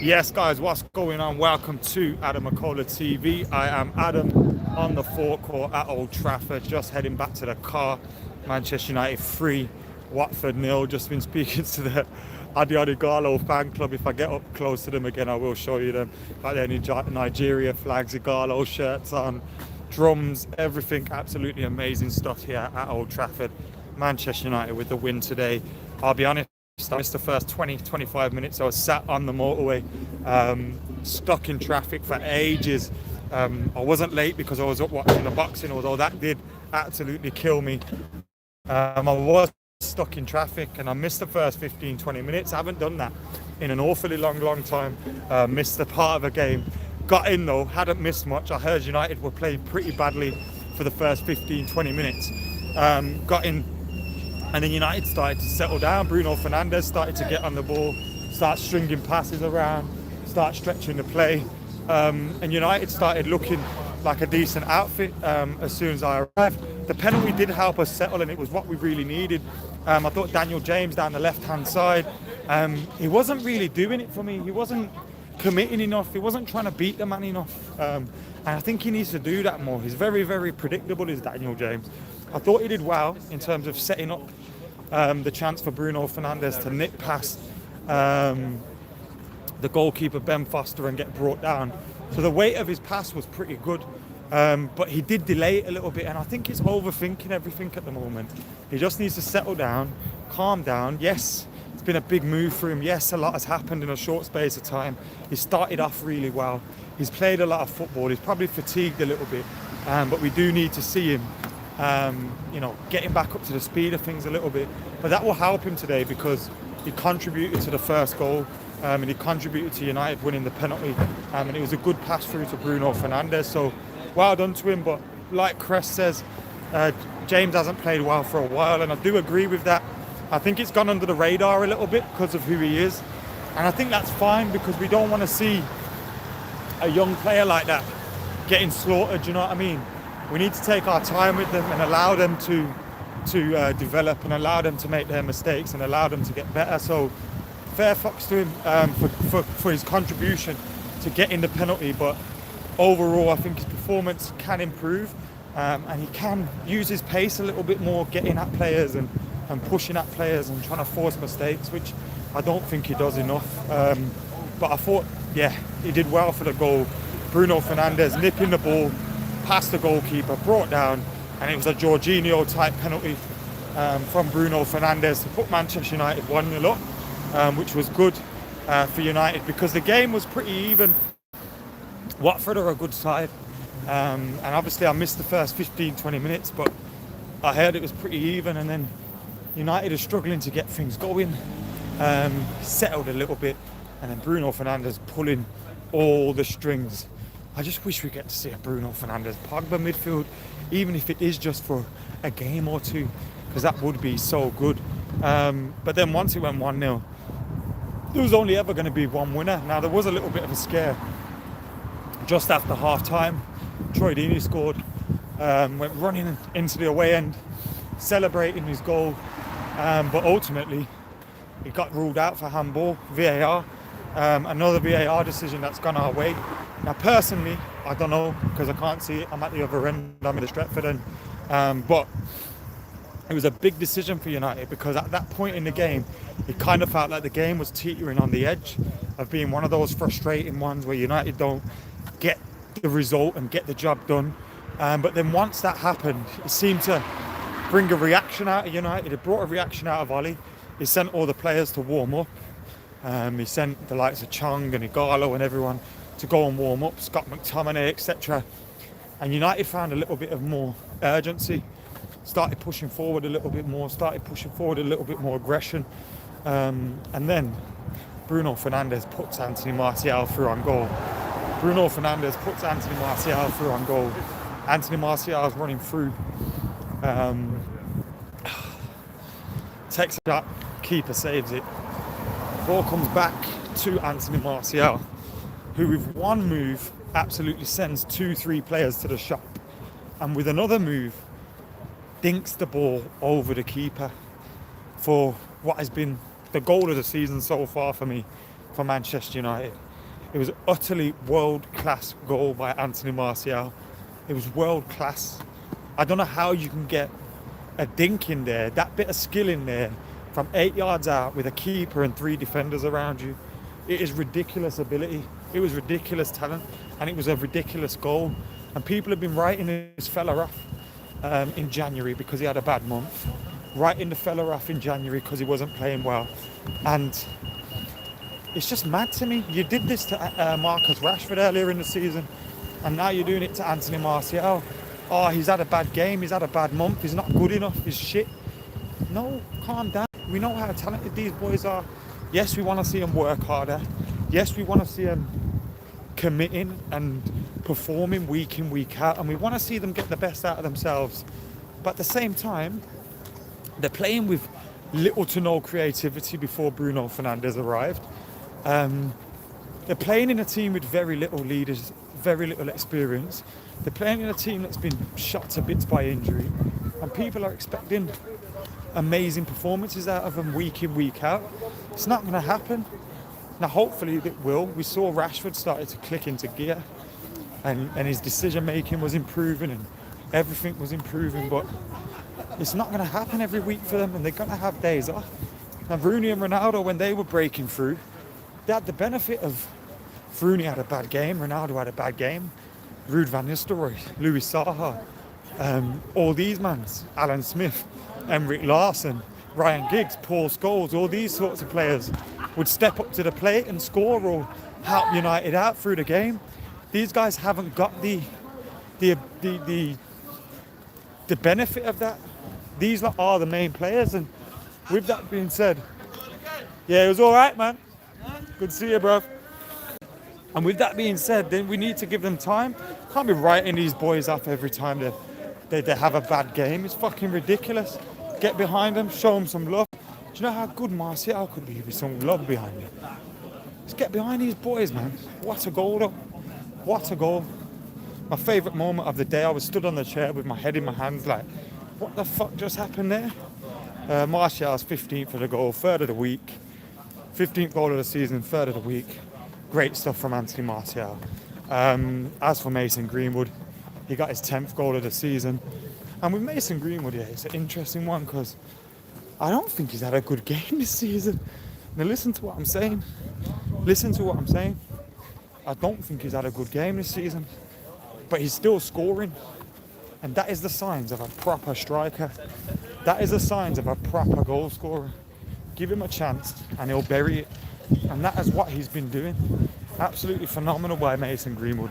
Yes, guys, what's going on? Welcome to AdamMcKola TV. I am Adam on the forecourt at Old Trafford, just heading back to the car. Manchester United 3, Watford 0. Just been speaking to the Igalo fan club. If I get up close to them again, I will show you them. Got their Nigeria flags, Igalo shirts on, drums, everything. Absolutely amazing stuff here at Old Trafford. Manchester United with the win today. I'll be honest, I missed the first 20-25 minutes. I was sat on the motorway, stuck in traffic for ages. I wasn't late because I was up watching the boxing, although that did absolutely kill me. I was stuck in traffic and I missed the first 15-20 minutes. I haven't done that in an awfully long time. Missed the part of a game. Got in though, hadn't missed much. I heard United were playing pretty badly for the first 15-20 minutes. Got in, and then United started to settle down. Bruno Fernandes started to get on the ball, start stringing passes around, start stretching the play. And United started looking like a decent outfit as soon as I arrived. The penalty did help us settle, and it was what we really needed. I thought Daniel James down the left-hand side, he wasn't really doing it for me. He wasn't committing enough. He wasn't trying to beat the man enough. And I think he needs to do that more. He's very predictable, is Daniel James. I thought he did well in terms of setting up the chance for Bruno Fernandes to nip past the goalkeeper Ben Foster and get brought down. So the weight of his pass was pretty good, but he did delay it a little bit, and I think he's overthinking everything at the moment. He just needs to settle down, calm down. Yes, it's been a big move for him. Yes, a lot has happened in a short space of time. He started off really well. He's played a lot of football. He's probably fatigued a little bit, but we do need to see him getting back up to the speed of things a little bit. But that will help him today because he contributed to the first goal, and he contributed to United winning the penalty, and it was a good pass through to Bruno Fernandes. So well done to him. But like Crest says, James hasn't played well for a while, and I do agree with that. I think it's gone under the radar a little bit because of who he is, and I think that's fine because we don't want to see a young player like that getting slaughtered. You know what I mean? We need to take our time with them and allow them to develop and allow them to make their mistakes and allow them to get better. So fair fucks to him for his contribution to getting the penalty. But overall, I think his performance can improve, and he can use his pace a little bit more, getting at players and pushing at players and trying to force mistakes, which I don't think he does enough. But I thought, yeah, he did well for the goal. Bruno Fernandes nipping the ball past the goalkeeper, brought down, and it was a Jorginho type penalty from Bruno Fernandes to put Manchester United 1-0 up, which was good for United because the game was pretty even. Watford are a good side, and obviously I missed the first 15-20 minutes, but I heard it was pretty even, and then United are struggling to get things going, settled a little bit, and then Bruno Fernandes pulling all the strings. I just wish we get to see a Bruno Fernandes Pogba midfield, even if it is just for a game or two, because that would be so good. But then once it went 1-0, there was only ever going to be one winner. Now there was a little bit of a scare just after half time. Troy Deeney scored, went running into the away end, celebrating his goal, but ultimately it got ruled out for handball, VAR. Another VAR decision that's gone our way. Now personally, I don't know because I can't see it. I'm at the other end, I'm in the Stretford end. But it was a big decision for United because at that point in the game, it kind of felt like the game was teetering on the edge of being one of those frustrating ones where United don't get the result and get the job done. But then once that happened, it seemed to bring a reaction out of United. It brought a reaction out of Ole. He sent all the players to warm up. He sent the likes of Chong and Igalo and everyone to go and warm up, Scott McTominay, etc. And United found a little bit of more urgency, started pushing forward a little bit more, started pushing forward a little bit more aggression. And then Bruno Fernandes puts Anthony Martial through on goal. Bruno Fernandes puts Anthony Martial through on goal. Anthony Martial is running through. Takes a shot, keeper saves it. Ball comes back to Anthony Martial, who with one move absolutely sends 2-3 players to the shop, and with another move dinks the ball over the keeper for what has been the goal of the season so far for me, for Manchester United. It was an utterly world-class goal by Anthony Martial. It was world-class. I don't know how you can get a dink in there, that bit of skill in there, from 8 yards out with a keeper and 3 defenders around you. It is ridiculous ability. It was ridiculous talent, and it was a ridiculous goal. And people have been writing this fella off in January because he had a bad month, writing the fella off in January because he wasn't playing well. And it's just mad to me. You did this to Marcus Rashford earlier in the season, and now you're doing it to Anthony Martial. Oh, he's had a bad game, he's had a bad month, he's not good enough, he's shit. No, calm down. We know how talented these boys are. Yes, we want to see them work harder. Yes, we want to see them committing and performing week in, week out, and we want to see them get the best out of themselves. But at the same time, they're playing with little to no creativity before Bruno Fernandes arrived. They're playing in a team with very little leaders, very little experience. They're playing in a team that's been shot to bits by injury, and people are expecting amazing performances out of them week in, week out. It's not going to happen. Now, hopefully it will. We saw Rashford started to click into gear, and his decision making was improving, and everything was improving, but it's not going to happen every week for them, and they're going to have days off. Now, Rooney and Ronaldo, when they were breaking through, they had the benefit of Rooney had a bad game, Ronaldo had a bad game, Ruud van Nistelrooy, Louis Saha, all these mans, Alan Smith, Emerick Larsson, Ryan Giggs, Paul Scholes, all these sorts of players would step up to the plate and score or help United out through the game. These guys haven't got the benefit of that. These are the main players, and with that being said, yeah, it was all right, man. Good to see you, bro. And with that being said, then we need to give them time. Can't be writing these boys off every time they have a bad game. It's fucking ridiculous. Get behind them, show them some love. Do you know how good Martial could be with some love behind him? Just get behind these boys, man. What a goal, though. What a goal. My favourite moment of the day, I was stood on the chair with my head in my hands like, what the fuck just happened there? Martial's 15th for the goal, third of the week. 15th goal of the season, third of the week. Great stuff from Anthony Martial. As for Mason Greenwood, he got his 10th goal of the season. And with Mason Greenwood, yeah, it's an interesting one because I don't think he's had a good game this season. Now listen to what I'm saying. Listen to what I'm saying. I don't think he's had a good game this season. But he's still scoring. And that is the signs of a proper striker. That is the signs of a proper goal scorer. Give him a chance and he'll bury it. And that is what he's been doing. Absolutely phenomenal by Mason Greenwood.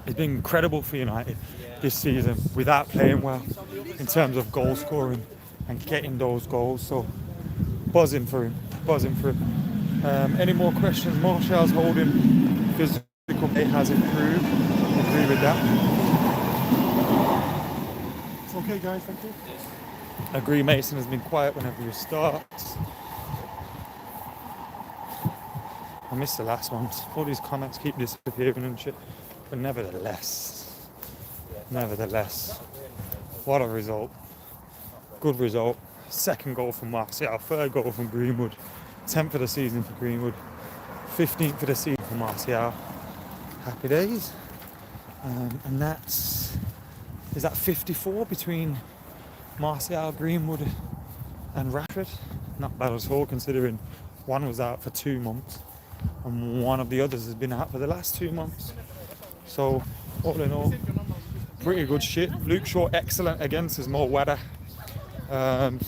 He's been incredible for United this season without playing well in terms of goal scoring and getting those goals. So buzzing for him, buzzing for him. Any more questions? Martial's holding physical play has improved. Agree with that. It's okay, guys, thank you. Agree, Mason has been quiet whenever he starts. I missed the last ones. All these comments keep disappearing and shit. But nevertheless, what a result. Good result. Second goal from Martial, third goal from Greenwood. 10th for the season for Greenwood. 15th for the season for Martial. Happy days. And is that 54 between Martial, Greenwood and Rashford? Not bad at all, considering one was out for 2 months and one of the others has been out for the last 2 months. So all in all, pretty good shit. Luke Shaw excellent against his more weather. Am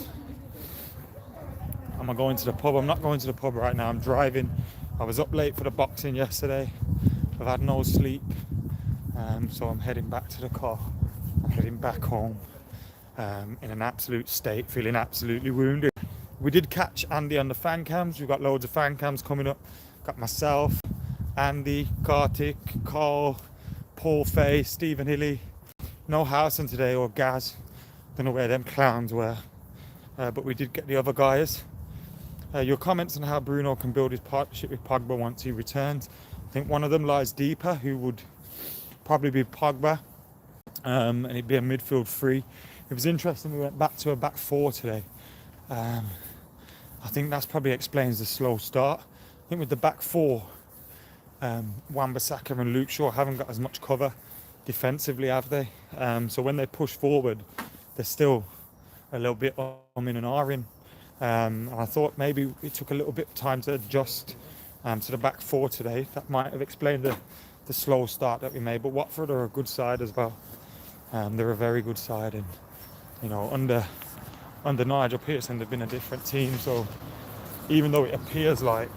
I going to the pub? I'm not going to the pub right now. I'm driving. I was up late for the boxing yesterday. I've had no sleep. So I'm heading back to the car. I'm heading back home in an absolute state, feeling absolutely wounded. We did catch Andy on the fan cams. We've got loads of fan cams coming up. Got myself, Andy, Kartik, Carl, Paul Fay, Stephen Hilly. No Howson today or Gaz. Don't know where them clowns were. But we did get the other guys. Your comments on how Bruno can build his partnership with Pogba once he returns. I think one of them lies deeper, who would probably be Pogba. And it'd be a midfield three. It was interesting, we went back to a back four today. I think that's probably explains the slow start. I think with the back four, Wan-Bissaka and Luke Shaw haven't got as much cover defensively, have they? So when they push forward, they're still a little bit in and ahhing. And I thought maybe it took a little bit of time to adjust to the back four today. That might have explained the slow start that we made. But Watford are a good side as well. They're a very good side, and under Nigel Pearson, they've been a different team. So even though it appears like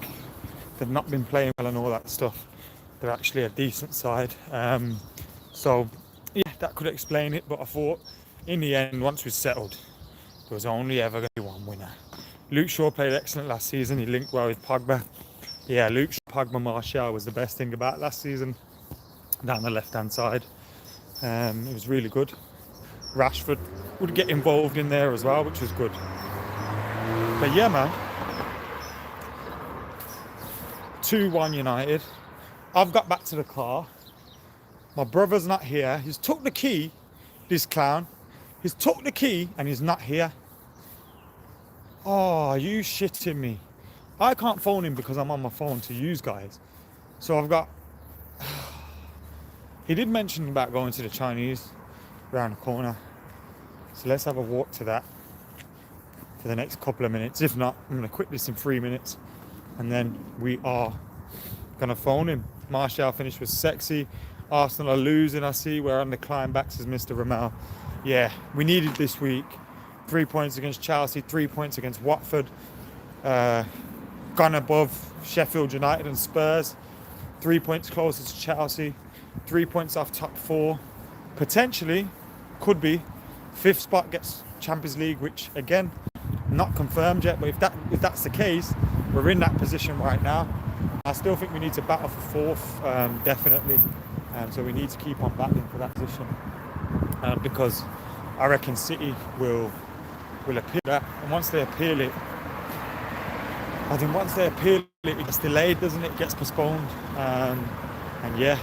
they've not been playing well and all that stuff, they're actually a decent side. So yeah, that could explain it. But I thought in the end, once we settled, there was only ever going to be one winner. Luke Shaw played excellent last season. He linked well with Pogba. Yeah, Luke Shaw, Pogba, Martial was the best thing about last season down the left-hand side. It was really good. Rashford would get involved in there as well, which was good. But yeah, man. 2-1 United. I've got back to the car. My brother's not here. He's took the key, this clown. He's took the key and he's not here. Oh, are you shitting me? I can't phone him because I'm on my phone to use guys. So I've got... He did mention about going to the Chinese around the corner. So let's have a walk to that for the next couple of minutes. If not, I'm going to quit this in 3 minutes. And then we are going to phone him. Martial finished was sexy. Arsenal are losing, I see. We're on the climb back, says Mr. Ramel. Yeah, we needed this week. 3 points against Chelsea, 3 points against Watford. Gone above Sheffield United and Spurs. 3 points closer to Chelsea. 3 points off top four. Potentially, could be. Fifth spot gets Champions League, which again, not confirmed yet. But if that's the case, we're in that position right now. I still think we need to battle for fourth, definitely. So we need to keep on battling for that position. Because I reckon City will appeal that. And once they appeal it, it gets delayed, doesn't it? It gets postponed. And yeah.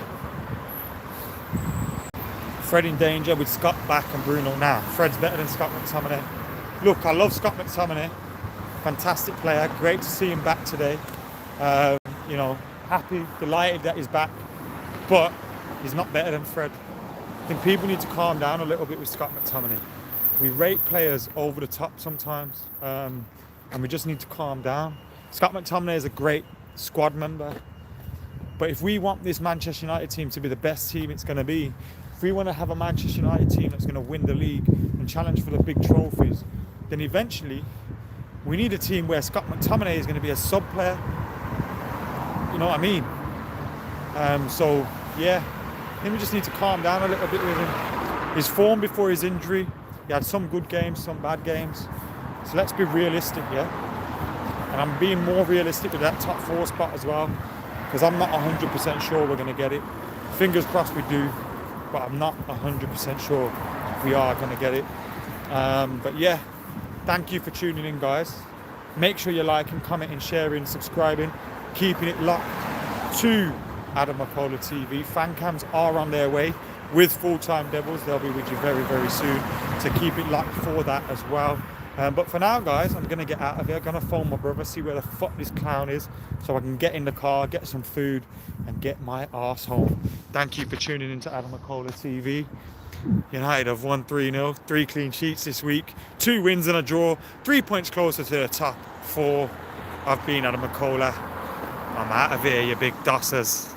Fred in danger with Scott back and Bruno now. Fred's better than Scott McTominay. Look, I love Scott McTominay. Fantastic player. Great to see him back today. Happy, delighted that he's back. But he's not better than Fred. I think people need to calm down a little bit with Scott McTominay. We rate players over the top sometimes. And we just need to calm down. Scott McTominay is a great squad member. But if we want this Manchester United team to be the best team it's going to be, if we want to have a Manchester United team that's going to win the league and challenge for the big trophies, then eventually we need a team where Scott McTominay is going to be a sub player. You know what I mean? So yeah, I think we just need to calm down a little bit with him. His form before his injury, he had some good games, some bad games. So let's be realistic, yeah? And I'm being more realistic with that top four spot as well, because I'm not 100% sure we're going to get it. Fingers crossed we do, but I'm not 100% sure we are going to get it. But yeah, thank you for tuning in, guys. Make sure you're liking, commenting, sharing, subscribing, keeping it locked to AdamMcKola TV. Fan cams are on their way with full-time Devils. They'll be with you very, very soon, to keep it locked for that as well. But for now, guys, I'm going to get out of here. I'm going to phone my brother, see where the fuck this clown is, so I can get in the car, get some food, and get my arse home. Thank you for tuning into AdamMcKola TV. United have won 3-0, 3 clean sheets this week, 2 wins and a draw, 3 points closer to the top 4. I've been AdamMcKola. I'm out of here, you big dossers.